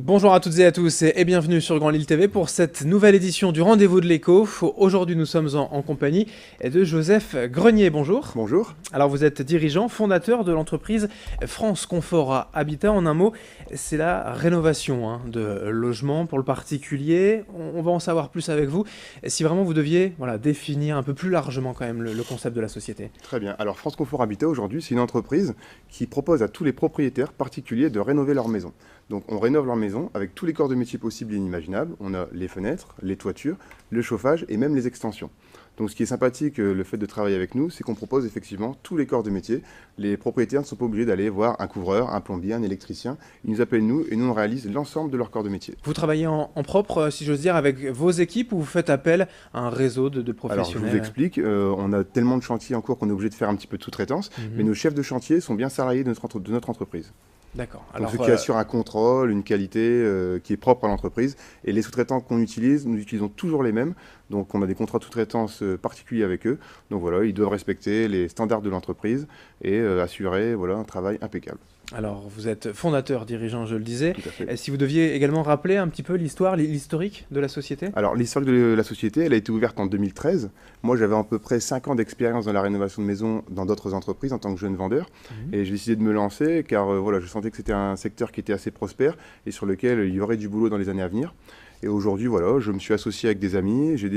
Bonjour à toutes et à tous et bienvenue sur Grand Lille TV pour cette nouvelle édition du Rendez-vous de l'écho. Aujourd'hui nous sommes en compagnie de Joseph Grenier, bonjour. Bonjour. Alors vous êtes dirigeant, fondateur de l'entreprise France Confort Habitat. En un mot, c'est la rénovation de logements pour le particulier. On va en savoir plus avec vous. Si vraiment vous deviez définir un peu plus largement quand même le concept de la société. Très bien. Alors France Confort Habitat aujourd'hui, c'est une entreprise qui propose à tous les propriétaires particuliers de rénover leur maison. Donc on rénove leur maison avec tous les corps de métier possibles et inimaginables. On a les fenêtres, les toitures, le chauffage et même les extensions. Donc ce qui est sympathique, le fait de travailler avec nous, c'est qu'on propose effectivement tous les corps de métier. Les propriétaires ne sont pas obligés d'aller voir un couvreur, un plombier, un électricien. Ils nous appellent nous et nous on réalise l'ensemble de leurs corps de métier. Vous travaillez en propre, si j'ose dire, avec vos équipes ou vous faites appel à un réseau de Alors je vous professionnels? explique, on a tellement de chantiers en cours qu'on est obligé de faire un petit peu de sous-traitance, mais nos chefs de chantier sont bien salariés de notre entreprise. D'accord. Donc Alors, ce qui assure un contrôle, une qualité qui est propre à l'entreprise. Et les sous-traitants qu'on utilise, nous utilisons toujours les mêmes. Donc on a des contrats de sous-traitance particuliers avec eux. Donc voilà, ils doivent respecter les standards de l'entreprise et assurer un travail impeccable. alors, vous êtes fondateur, dirigeant, je le disais. Tout à fait. Et si vous deviez également rappeler un petit peu l'histoire, l'historique de la société? Alors l'histoire de la société, elle a été ouverte en 2013. Moi j'avais à peu près 5 ans d'expérience dans la rénovation de maisons dans d'autres entreprises en tant que jeune vendeur. Et j'ai décidé de me lancer car je sentais que c'était un secteur qui était assez prospère et sur lequel il y aurait du boulot dans les années à venir. Et aujourd'hui, je me suis associé avec des amis, j'ai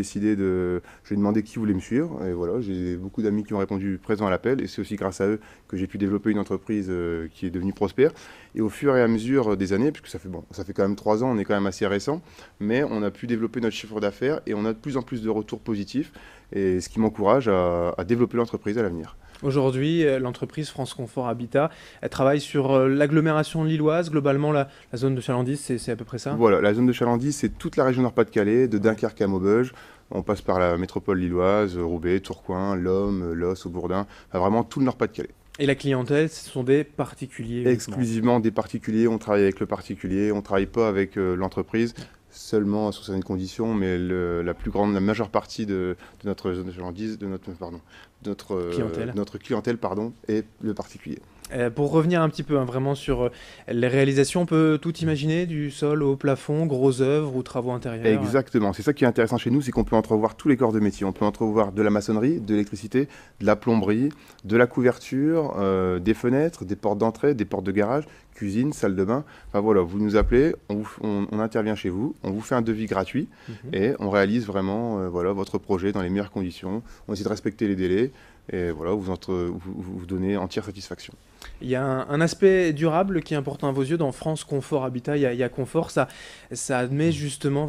demandé qui voulait me suivre, et voilà, j'ai beaucoup d'amis qui ont répondu présent à l'appel, et c'est aussi grâce à eux que j'ai pu développer une entreprise qui est devenue prospère. Et au fur et à mesure des années, puisque ça fait quand même 3 ans, on est quand même assez récent, mais on a pu développer notre chiffre d'affaires, et on a de plus en plus de retours positifs, et ce qui m'encourage à développer l'entreprise à l'avenir. Aujourd'hui, l'entreprise France Confort Habitat, elle travaille sur l'agglomération lilloise. Globalement, la zone de chalandise, c'est à peu près ça? Voilà, la zone de Chalandise, c'est toute la région Nord-Pas-de-Calais, de Dunkerque à Maubeuge. On passe par la métropole lilloise, Roubaix, Tourcoing, Lomme, Los, Aubourdin, enfin, vraiment tout le Nord-Pas-de-Calais. Et la clientèle, ce sont des particuliers uniquement. Exclusivement des particuliers, on travaille avec le particulier, on ne travaille pas avec l'entreprise, seulement sous certaines conditions, mais la majeure partie de notre zone de Chalandise, Clientèle. notre clientèle est le particulier. Pour revenir un petit peu vraiment sur les réalisations, on peut tout imaginer, du sol au plafond, grosses œuvres ou travaux intérieurs. Exactement, c'est ça qui est intéressant chez nous, c'est qu'on peut entrevoir tous les corps de métier. On peut entrevoir de la maçonnerie, de l'électricité, de la plomberie, de la couverture, des fenêtres, des portes d'entrée, des portes de garage, cuisine, salle de bain. Enfin voilà, vous nous appelez, on intervient chez vous, on vous fait un devis gratuit et on réalise vraiment votre projet dans les meilleures conditions. On essaie de respecter les délais et voilà, vous donnez entière satisfaction. Il y a un aspect durable qui est important à vos yeux dans France Confort Habitat. Il y a confort, ça admet justement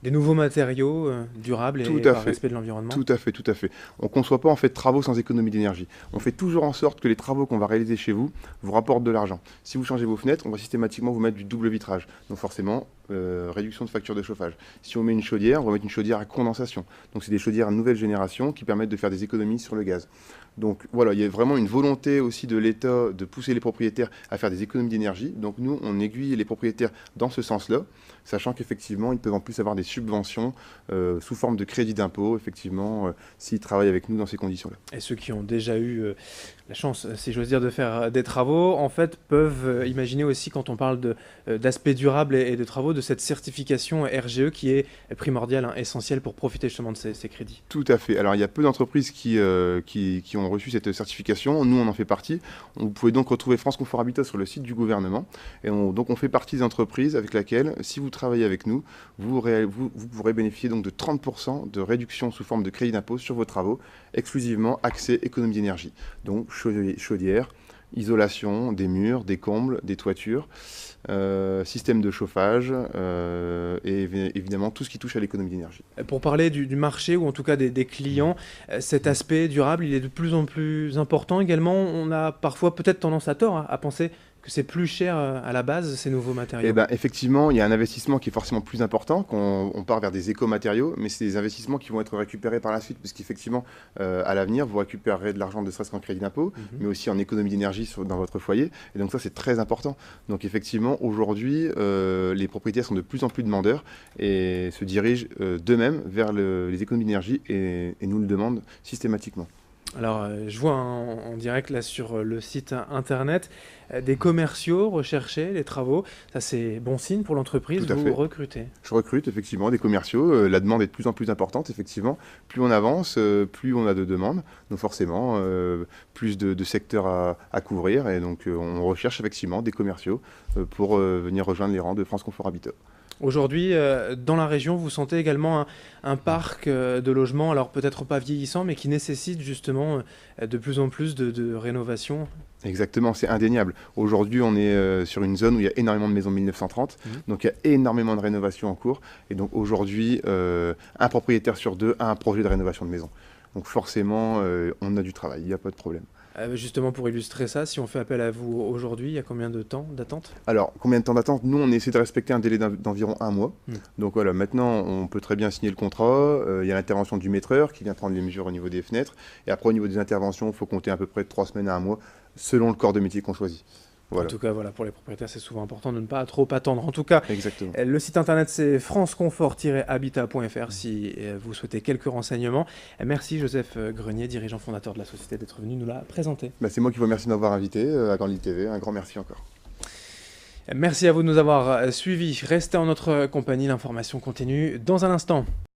des nouveaux matériaux durables Tout et à par fait. respect de l'environnement. Tout à fait, tout à fait. On ne conçoit pas en fait de travaux sans économie d'énergie. On fait toujours en sorte que les travaux qu'on va réaliser chez vous vous rapportent de l'argent. Si vous changez vos fenêtres, on va systématiquement vous mettre du double vitrage. Donc forcément, réduction de facture de chauffage. Si on met une chaudière, on va mettre une chaudière à condensation. Donc c'est des chaudières à nouvelle génération qui permettent de faire des économies sur le gaz. Donc voilà, il y a vraiment une volonté aussi de l'État de pousser les propriétaires à faire des économies d'énergie. Donc nous, on aiguille les propriétaires dans ce sens-là, sachant qu'effectivement, ils peuvent en plus avoir des subventions sous forme de crédit d'impôt, effectivement, s'ils travaillent avec nous dans ces conditions-là. Et ceux qui ont déjà eu la chance, si j'ose dire, de faire des travaux, en fait, peuvent imaginer aussi, quand on parle d'aspect durable et de travaux, de cette certification RGE qui est primordiale, essentielle pour profiter justement de ces crédits. Tout à fait. Alors il y a peu d'entreprises qui ont reçu cette certification. Nous, on en fait partie. Vous pouvez donc retrouver France Confort Habitat sur le site du gouvernement. Et donc on fait partie des entreprises avec lesquelles, si vous travaillez avec nous, vous pourrez bénéficier donc de 30% de réduction sous forme de crédit d'impôt sur vos travaux, exclusivement accès économie d'énergie. Donc chaudière, isolation des murs, des combles, des toitures, système de chauffage et évidemment tout ce qui touche à l'économie d'énergie. Pour parler du marché ou en tout cas des clients, cet aspect durable, il est de plus en plus important également. On a parfois peut-être tendance à tort à penser que c'est plus cher à la base, ces nouveaux matériaux. Eh ben, effectivement, il y a un investissement qui est forcément plus important, on part vers des éco-matériaux, mais c'est des investissements qui vont être récupérés par la suite, parce qu'effectivement, à l'avenir, vous récupérerez de l'argent ne serait-ce qu'en crédit d'impôt, mais aussi en économie d'énergie dans votre foyer, et donc ça, c'est très important. Donc effectivement, aujourd'hui, les propriétaires sont de plus en plus demandeurs et se dirigent d'eux-mêmes vers les économies d'énergie et nous le demandent systématiquement. Alors, je vois en direct là sur le site internet des commerciaux rechercher les travaux. Ça, c'est bon signe pour l'entreprise. Tout à Vous fait. recrutez. Je recrute effectivement des commerciaux. La demande est de plus en plus importante, effectivement. Plus on avance, plus on a de demandes. Donc forcément, plus de secteurs à couvrir. Et donc on recherche effectivement des commerciaux pour venir rejoindre les rangs de France Confort Habitat. Aujourd'hui, dans la région, vous sentez également un parc de logements, alors peut-être pas vieillissant, mais qui nécessite justement de plus en plus de rénovation. Exactement, c'est indéniable. Aujourd'hui, on est sur une zone où il y a énormément de maisons 1930, Mhm. donc il y a énormément de rénovations en cours. Et donc aujourd'hui, un propriétaire sur deux a un projet de rénovation de maison. Donc forcément, on a du travail, il n'y a pas de problème. Justement, pour illustrer ça, si on fait appel à vous aujourd'hui, il y a combien de temps d'attente? Alors, combien de temps d'attente? Nous, on essaie de respecter un délai d'environ un mois. Hmm. Donc voilà, maintenant, on peut très bien signer le contrat. Il y a l'intervention du maîtreur qui vient prendre les mesures au niveau des fenêtres. Et après, au niveau des interventions, il faut compter à peu près de 3 semaines à un mois, selon le corps de métier qu'on choisit. En Voilà, tout cas, voilà, pour les propriétaires, c'est souvent important de ne pas trop attendre. En tout cas, exactement. le site internet, c'est franceconfort-habitat.fr si vous souhaitez quelques renseignements. Merci Joseph Grenier, dirigeant fondateur de la société, d'être venu nous la présenter. Bah, c'est moi qui vous remercie de m'avoir invité à Grande Ligue TV. Un grand merci encore. Merci à vous de nous avoir suivis. Restez en notre compagnie, l'information continue dans un instant.